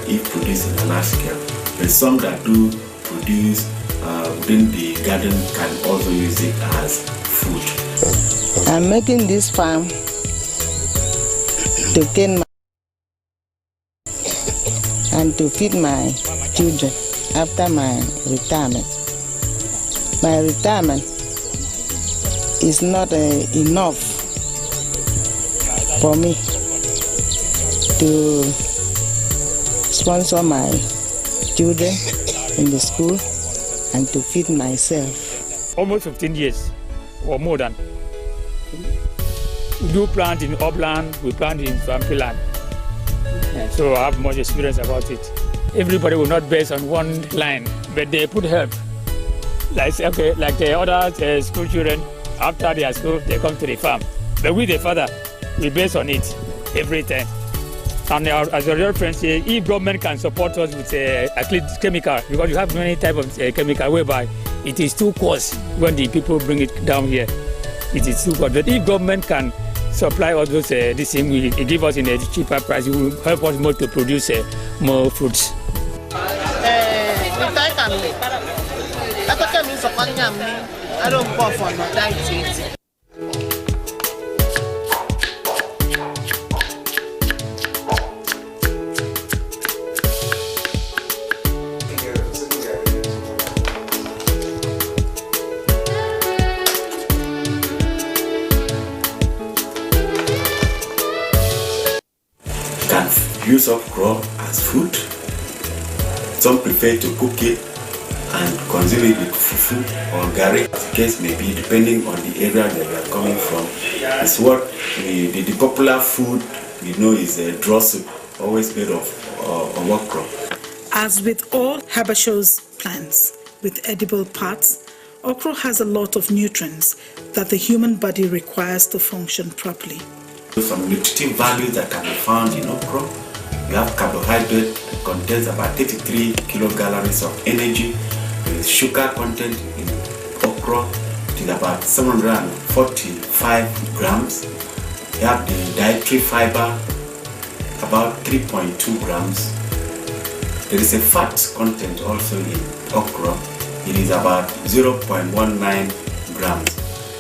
if produced in a large scale. But some that do produce within the garden can also use it as food. I'm making this farm to gain and to feed my children after my retirement. My retirement is not enough for me to sponsor my children in the school and to feed myself. Almost 15 years or more than. We do plant in upland, we plant in swampy land. So I have much experience about it. Everybody will not base on one line, but they put help. Like the other school children, after their school, they come to the farm. But with the father, we base on it every time. And as a real friend say, if government can support us with at least chemical, because you have many types of chemical whereby it is too cost when the people bring it down here. It is too cost. But if government can supply all those this thing, will give us in a cheaper price, it will help us more to produce more fruits. I don't go for no diet. Can use okra as food. Some prefer to cook it and consume it with fufu or gari, as the case may be, depending on the area that you are coming from. It's what the popular food we know is a draw soup, always made of okra. As with all herbaceous plants with edible parts, okra has a lot of nutrients that the human body requires to function properly. Some nutritive values that can be found in okra. You have carbohydrate that contains about 33 kilocalories of energy. There is sugar content in okra, it is about 745 grams. You have the dietary fiber, about 3.2 grams. There is a fat content also in okra. It is about 0.19 grams.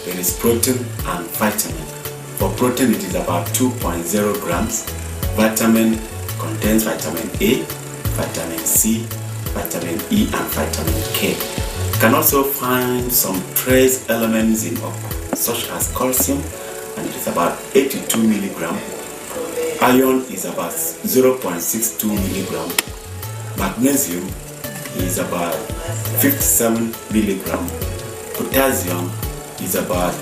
There is protein and vitamin. For protein, it is about 2.0 grams. Vitamin contains vitamin A, vitamin C, vitamin E, and vitamin K. You can also find some trace elements in okra, such as calcium, and it is about 82 milligram. Iron is about 0.62 milligram. Magnesium is about 57 milligram. Potassium is about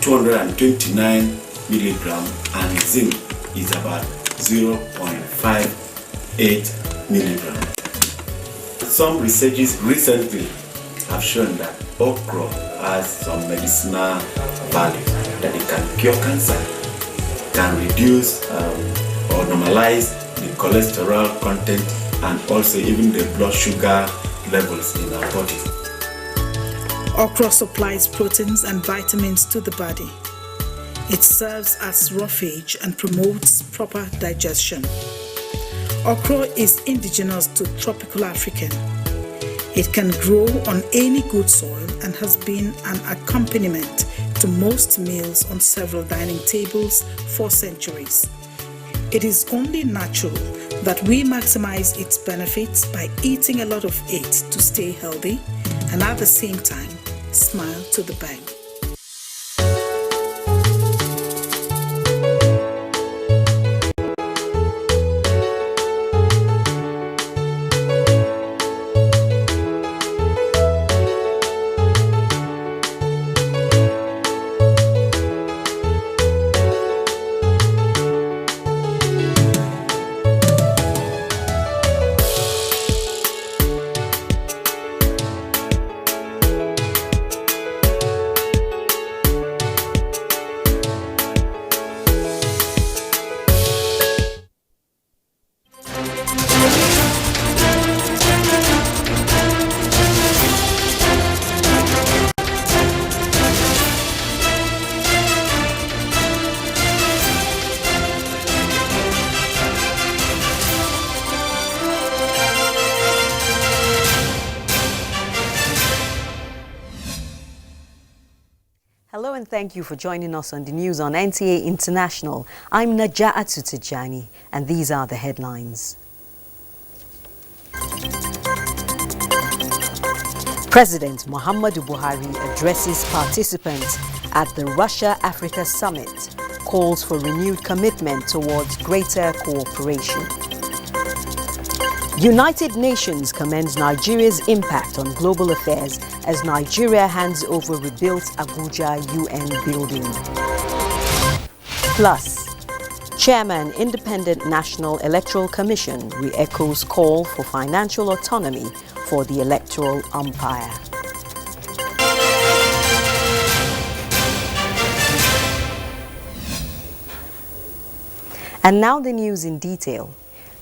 229 milligram, and zinc is about 0.58 milligram. Some researches recently have shown that okra has some medicinal value, that it can cure cancer, can reduce or normalize the cholesterol content, and also even the blood sugar levels in our body. Okra supplies proteins and vitamins to the body. It serves as roughage and promotes proper digestion. Okra is indigenous to tropical Africa. It can grow on any good soil and has been an accompaniment to most meals on several dining tables for centuries. It is only natural that we maximize its benefits by eating a lot of it to stay healthy and at the same time smile to the bank. and thank you for joining us on the news on NCAA International. I'm Naja'atu Tijani, and these are the headlines. President Muhammadu Buhari addresses participants at the Russia-Africa Summit, calls for renewed commitment towards greater cooperation. United Nations commends Nigeria's impact on global affairs as Nigeria hands over rebuilt Abuja UN building. Plus, Chairman Independent National Electoral Commission re-echoes call for financial autonomy for the electoral umpire. And now the news in detail.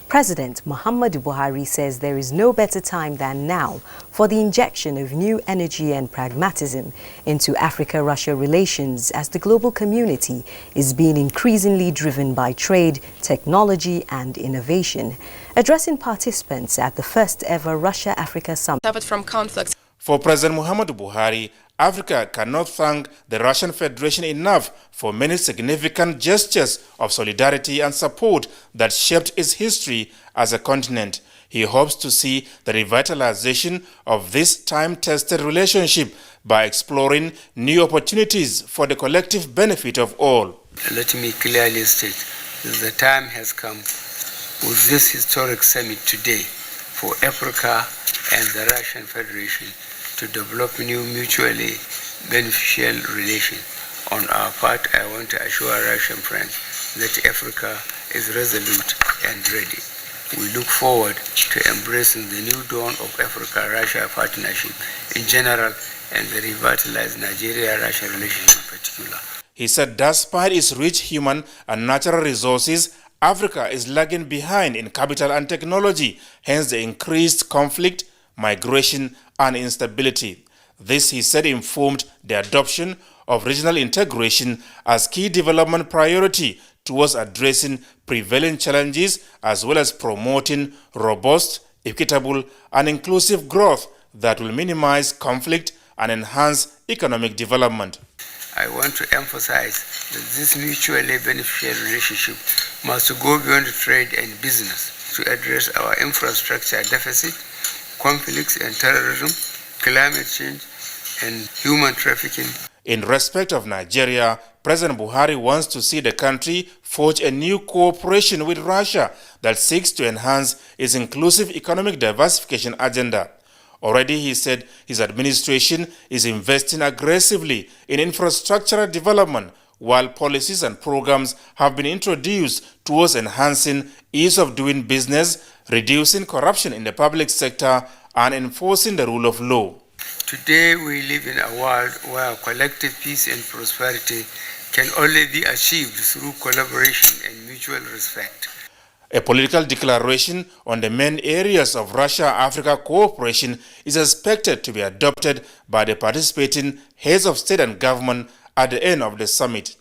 President Muhammadu Buhari says there is no better time than now for the injection of new energy and pragmatism into Africa-Russia relations as the global community is being increasingly driven by trade, technology and innovation. Addressing participants at the first ever Russia-Africa Summit. Suffered from conflicts. For President Muhammadu Buhari, Africa cannot thank the Russian Federation enough for many significant gestures of solidarity and support that shaped its history as a continent. He hopes to see the revitalization of this time-tested relationship by exploring new opportunities for the collective benefit of all. Let me clearly state that the time has come with this historic summit today for Africa and the Russian Federation to develop new mutually beneficial relations. On our part, I want to assure Russian friends that Africa is resolute and ready. We look forward to embracing the new dawn of Africa-Russia partnership in general and the revitalized Nigeria-Russia relationship in particular. He said despite its rich human and natural resources, Africa is lagging behind in capital and technology, hence the increased conflict, migration and instability. This, he said, informed the adoption of regional integration as key development priority towards addressing prevailing challenges as well as promoting robust, equitable and inclusive growth that will minimize conflict and enhance economic development. I want to emphasize that this mutually beneficial relationship must go beyond trade and business to address our infrastructure deficit, conflicts and terrorism, climate change, and human trafficking. In respect of Nigeria, President Buhari wants to see the country forge a new cooperation with Russia that seeks to enhance its inclusive economic diversification agenda. Already, he said, his administration is investing aggressively in infrastructural development, while policies and programs have been introduced towards enhancing ease of doing business, reducing corruption in the public sector, and enforcing the rule of law. Today, we live in a world where collective peace and prosperity can only be achieved through collaboration and mutual respect. A political declaration on the main areas of Russia-Africa cooperation is expected to be adopted by the participating heads of state and government at the end of the summit.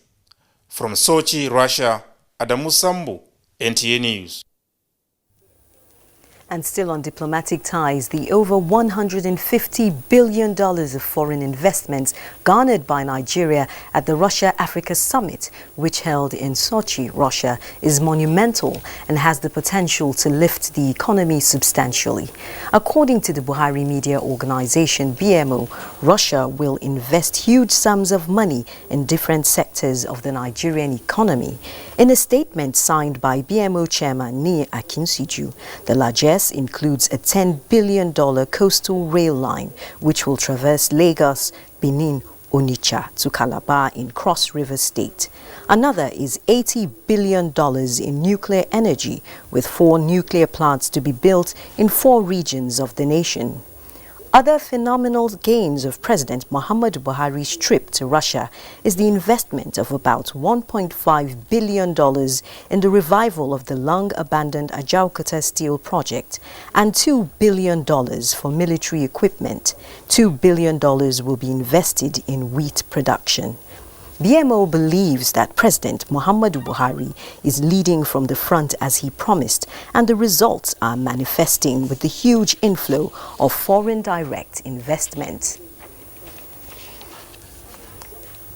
From Sochi, Russia, Adamu Sambu, NTA News. And still on diplomatic ties, the over $150 billion of foreign investments garnered by Nigeria at the Russia-Africa Summit, which held in Sochi, Russia, is monumental and has the potential to lift the economy substantially. According to the Buhari media organization BMO, Russia will invest huge sums of money in different sectors of the Nigerian economy. In a statement signed by BMO chairman Ni Akinsiju, the largest includes a $10 billion coastal rail line, which will traverse Lagos, Benin, Onitsha to Calabar in Cross River State. Another is $80 billion in nuclear energy, with 4 nuclear plants to be built in 4 regions of the nation. Other phenomenal gains of President Muhammadu Buhari's trip to Russia is the investment of about $1.5 billion in the revival of the long-abandoned Ajaokuta steel project and $2 billion for military equipment. $2 billion will be invested in wheat production. BMO believes that President Muhammadu Buhari is leading from the front as he promised, and the results are manifesting with the huge inflow of foreign direct investment.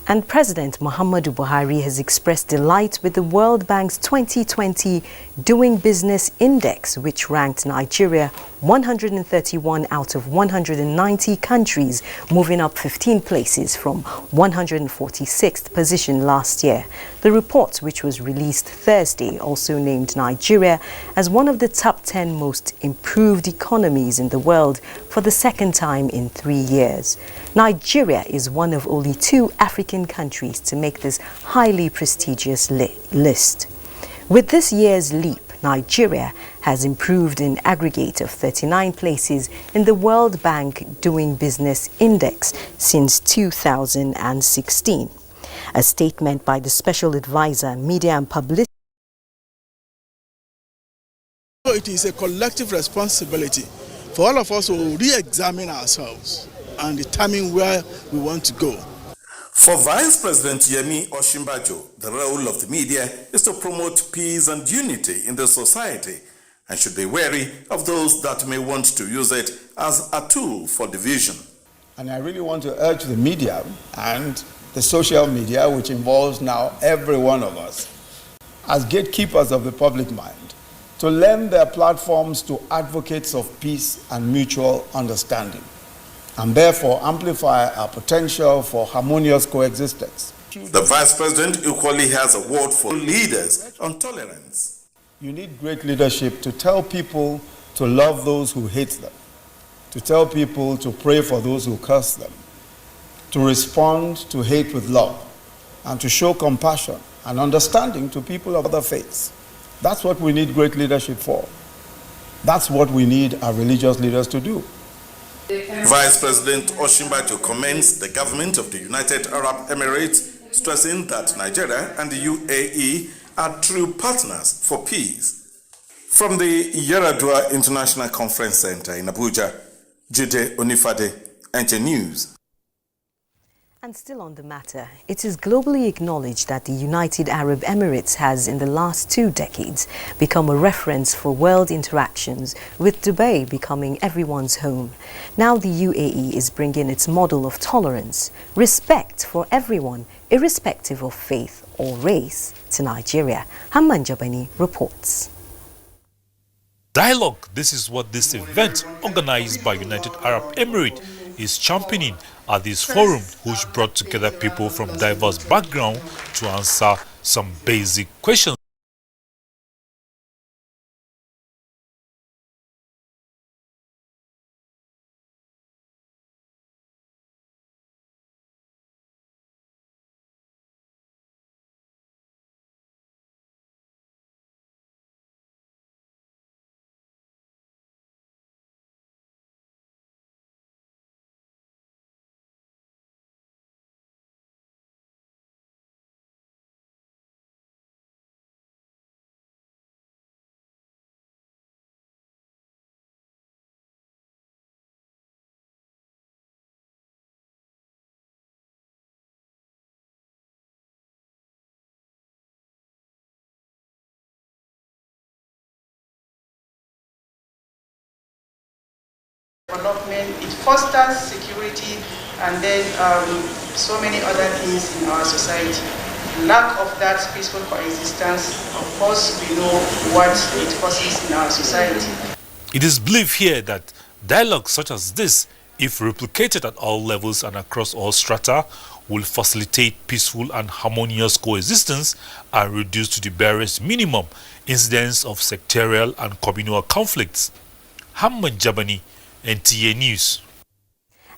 And President Muhammadu Buhari has expressed delight with the World Bank's 2020 Doing Business Index, which ranked Nigeria 131 out of 190 countries, moving up 15 places from 146th position last year. The report, which was released Thursday, also named Nigeria as one of the top 10 most improved economies in the world for the second time in 3 years. Nigeria is one of only 2 African countries to make this highly prestigious list. With this year's leap, Nigeria has improved in aggregate of 39 places in the World Bank Doing Business Index since 2016. A statement by the Special Advisor, Media and Publicity. It is a collective responsibility for all of us to re-examine ourselves and determine where we want to go. For Vice President Yemi Osinbajo, the role of the media is to promote peace and unity in the society and should be wary of those that may want to use it as a tool for division. And I really want to urge the media and the social media, which involves now every one of us, as gatekeepers of the public mind, to lend their platforms to advocates of peace and mutual understanding, and therefore amplify our potential for harmonious coexistence. The Vice President equally has a word for leaders on tolerance. You need great leadership to tell people to love those who hate them, to tell people to pray for those who curse them, to respond to hate with love, and to show compassion and understanding to people of other faiths. That's what we need great leadership for. That's what we need our religious leaders to do. Vice President Osinbajo commends the government of the United Arab Emirates, stressing that Nigeria and the UAE are true partners for peace. From the Yaradua International Conference Center in Abuja, Jide Onifade, NCAA News. And still on the matter, it is globally acknowledged that the United Arab Emirates has, in the last 2 decades, become a reference for world interactions, with Dubai becoming everyone's home. Now the UAE is bringing its model of tolerance, respect for everyone, irrespective of faith or race, to Nigeria. Hamman Jabani reports. Dialogue. This is what this event, organized by United Arab Emirates, is championing at this forum, which brought together people from diverse backgrounds to answer some basic questions. Development, it fosters security and then so many other things in our society. Lack of that peaceful coexistence, of course, we know what it causes in our society. It is believed here that dialogue such as this, if replicated at all levels and across all strata, will facilitate peaceful and harmonious coexistence and reduce to the barest minimum incidents of sectarial and communal conflicts. Hamman Jabani, NTA News.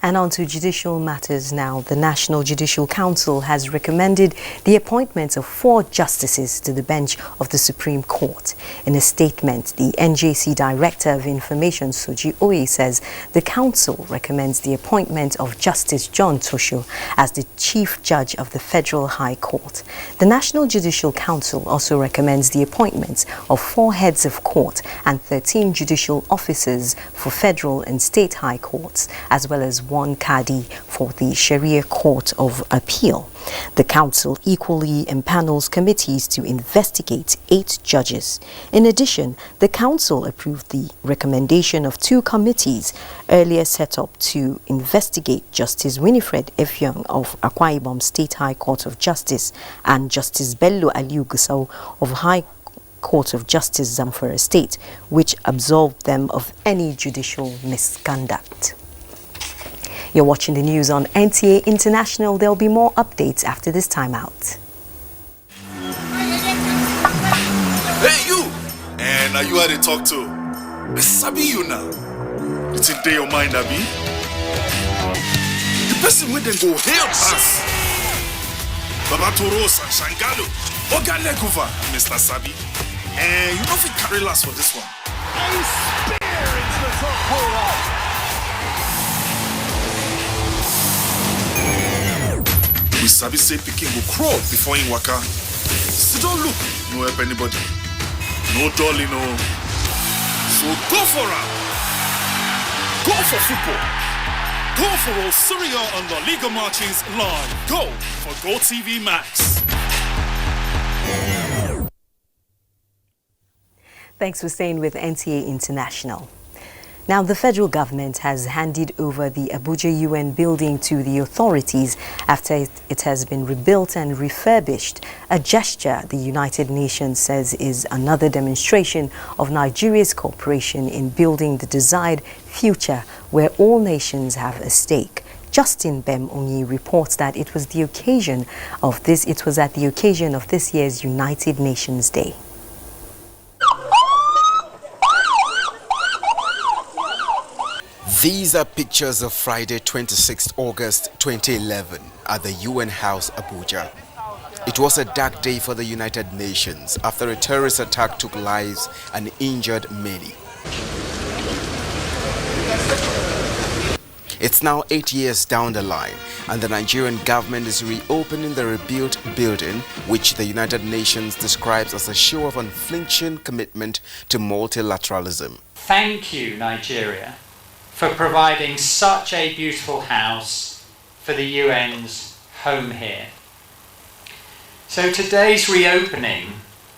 And on to judicial matters now. The National Judicial Council has recommended the appointment of 4 justices to the bench of the Supreme Court. In a statement, the NJC Director of Information, Soji Oye, says the council recommends the appointment of Justice John Tosho as the Chief Judge of the Federal High Court. The National Judicial Council also recommends the appointment of 4 heads of court and 13 judicial officers for federal and state high courts, as well as 1 one Qadi for the Sharia Court of Appeal. The council equally empanels committees to investigate 8 judges. In addition, the council approved the recommendation of 2 committees earlier set up to investigate Justice Winifred Effiong of Akwa Ibom State High Court of Justice and Justice Bello Aliu Gusau of High Court of Justice Zamfara State, which absolved them of any judicial misconduct. You're watching the news on NTA International. There'll be more updates after this timeout. Hey, you! And are you how to talk to? Sabi you now. It's in your mind, Abi. The person with them go help us. Baba Toros and Shangalo. Oga Legova, Mr. Sabi. And you know if we carry last for this one. A spear into the top corner. We Sabi say Pikin will crawl before in waka. So don't look, no help anybody. No dolly, no. So go for her. Go for football. Go for all Syria on the Liga Martins live. Go for Go TV Max. Thanks for staying with NTA International. Now, the federal government has handed over the Abuja UN building to the authorities after it has been rebuilt and refurbished, a gesture the United Nations says is another demonstration of Nigeria's cooperation in building the desired future where all nations have a stake. Justin Bem-Onyi reports that it was at the occasion of this year's United Nations Day. These are pictures of Friday, 26th August 2011 at the UN House, Abuja. It was a dark day for the United Nations after a terrorist attack took lives and injured many. It's now 8 years down the line, and the Nigerian government is reopening the rebuilt building, which the United Nations describes as a show of unflinching commitment to multilateralism. Thank you, Nigeria, for providing such a beautiful house for the UN's home here. So today's reopening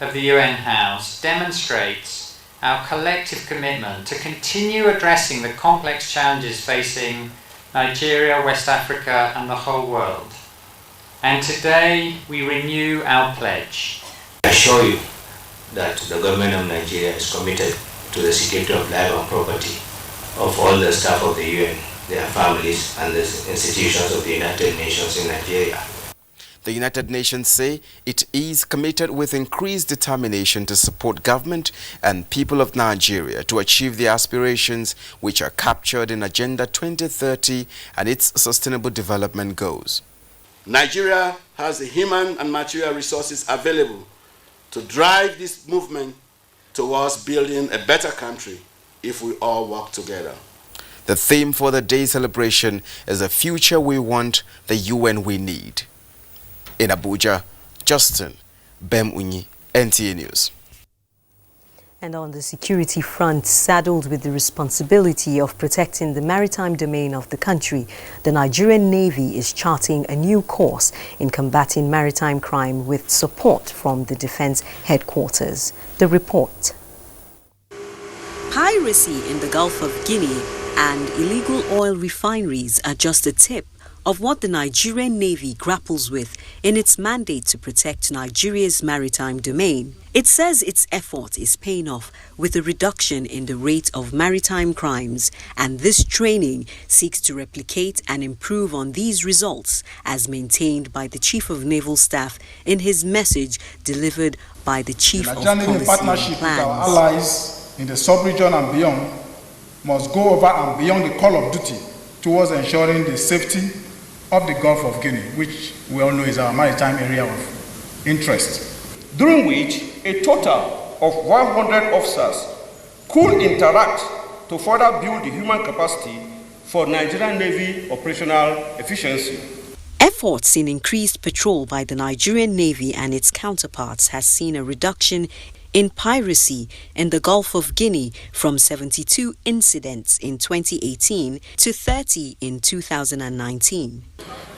of the UN House demonstrates our collective commitment to continue addressing the complex challenges facing Nigeria, West Africa and the whole world. And today we renew our pledge. I assure you that the government of Nigeria is committed to the security of life and property of all the staff of the UN, their families and the institutions of the United Nations in Nigeria. The United Nations say it is committed with increased determination to support government and people of Nigeria to achieve the aspirations which are captured in Agenda 2030 and its sustainable development goals. Nigeria has the human and material resources available to drive this movement towards building a better country if we all work together. The theme for the day celebration is the future we want, the UN we need. In Abuja, Justin Bem-Onyi, NTA News. And on the security front, saddled with the responsibility of protecting the maritime domain of the country, the Nigerian Navy is charting a new course in combating maritime crime with support from the Defense Headquarters. The report. Piracy in the Gulf of Guinea and illegal oil refineries are just a tip of what the Nigerian Navy grapples with in its mandate to protect Nigeria's maritime domain. It says its effort is paying off with a reduction in the rate of maritime crimes, and this training seeks to replicate and improve on these results, as maintained by the Chief of Naval Staff in his message delivered by the Chief of Policy and partnership with Plans. our allies in the sub-region and beyond must go over and beyond the call of duty towards ensuring the safety of the Gulf of Guinea, which we all know is our maritime area of interest. During which a total of 100 officers could interact to further build the human capacity for Nigerian Navy operational efficiency. Efforts in increased patrol by the Nigerian Navy and its counterparts has seen a reduction in piracy in the Gulf of Guinea from 72 incidents in 2018 to 30 in 2019.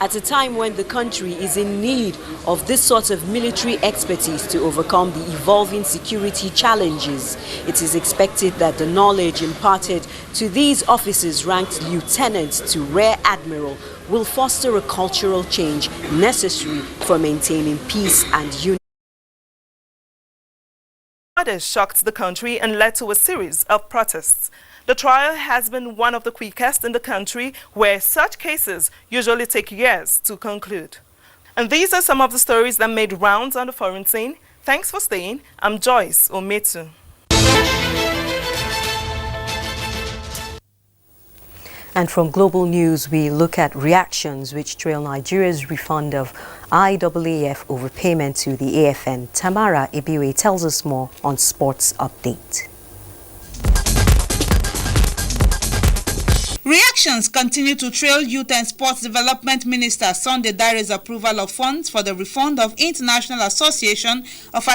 At a time when the country is in need of this sort of military expertise to overcome the evolving security challenges, it is expected that the knowledge imparted to these officers ranked lieutenant to rear admiral will foster a cultural change necessary for maintaining peace and unity. Murders shocked the country and led to a series of protests. The trial has been one of the quickest in the country, where such cases usually take years to conclude. And these are some of the stories that made rounds on the foreign scene. Thanks for staying. I'm Joyce Ometu. And from global news, we look at reactions which trail Nigeria's refund of IAAF overpayment to the AFN. Tamara Ibiwe tells us more on Sports Update. Reactions continue to trail Youth and Sports Development Minister Sunday Dare's approval of funds for the refund of International Association of